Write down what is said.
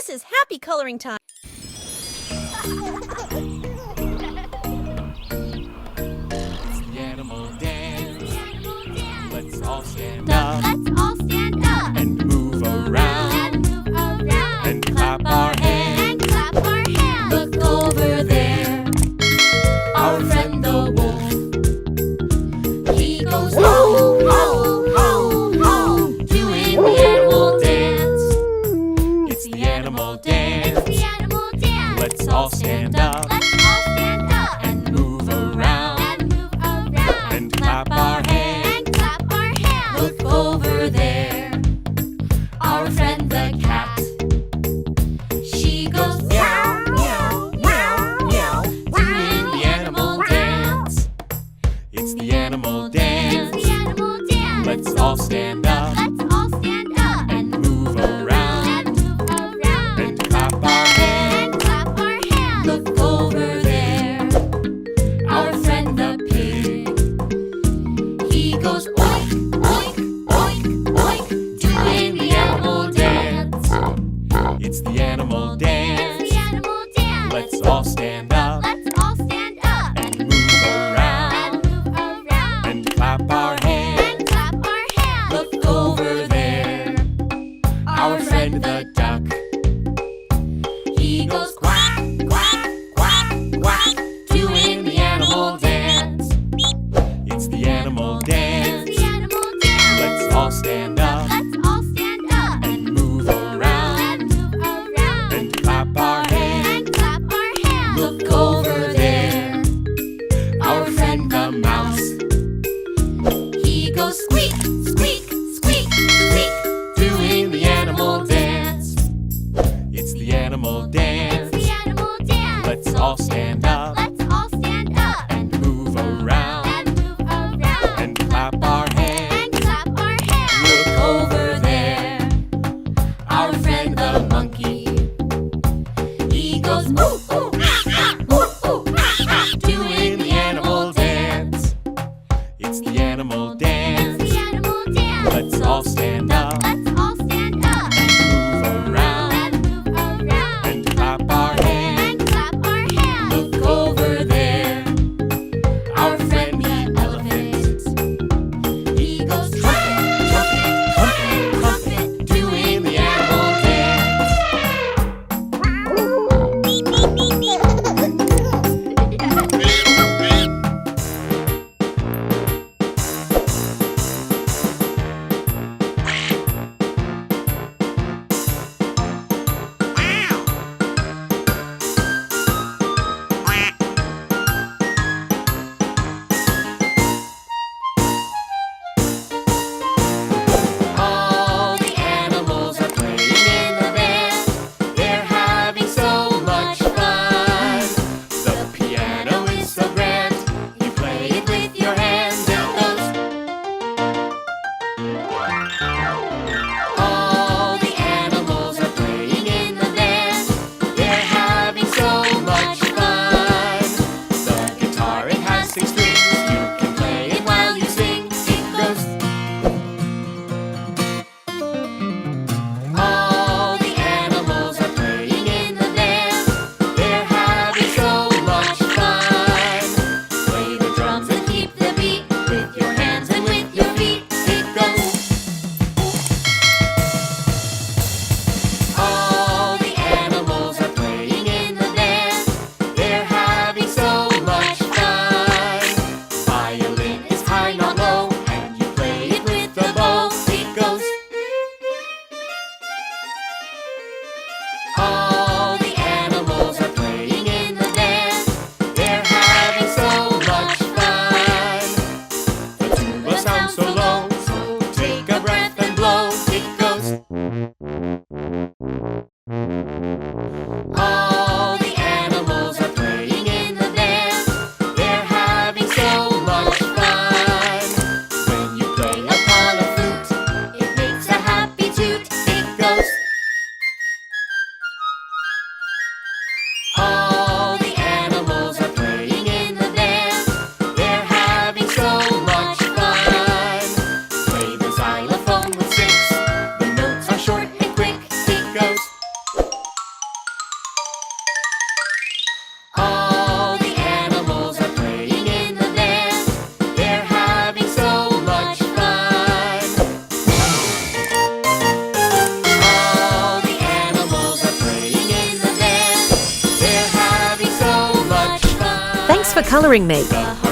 This is happy coloring time. It's the animal dance. Let's all stand up. Let's all stand up And move around. and move around And clap our hands. and clap our hands. Look over there. Our friend the wolf. He goes ho, ho, ho, ho, doing the animal dance. It's the animal dance. The animal dance. Let's all stand up. Let's all stand up And move around. and move around And clap our hands. and clap our hands. Look over there. Our friend the cat. She goes meow, meow, meow, meow, doing the animal dance. It's the animal dance. The animal dance. Let's all stand up. Let's all stand up And move around. and move around And clap our hands. and clap our hands. Look over there. Our friend the pig. He goes oink, oink, oink, oink, doing the animal dance. It's the animal dance. The animal dance. Let's all stand up. Let's all stand up And move around. and move around And clap our hands. and clap our hands. Look over there. Our friend the duck. He goes quack, quack, quack, quack, doing the animal dance. It's the animal dance. The animal dance. Let's all stand up. Let's all stand up And move around. and move around And clap our hands. and clap our hands. Look over there. Our friend the mouse. He goes squeak, squeak, squeak, squeak, doing the animal dance. It's the animal dance. The animal dance. Let's all stand up. Let's all stand up And move around. and move around And clap our hands. and clap our hands. Look over there. Our friend the monkey. He goes ooh, ooh, ah, ah, ooh, ooh, ah, ah, doing the animal dance. It's the animal dance. The animal dance. Let's all stand up. Let's all stand up And move around. and move around And clap our hands. and clap our hands. Look over there. Our friend the elephant. He goes trumpet, trumpet, trumpet, trumpet, doing the animal dance. for coloring me. The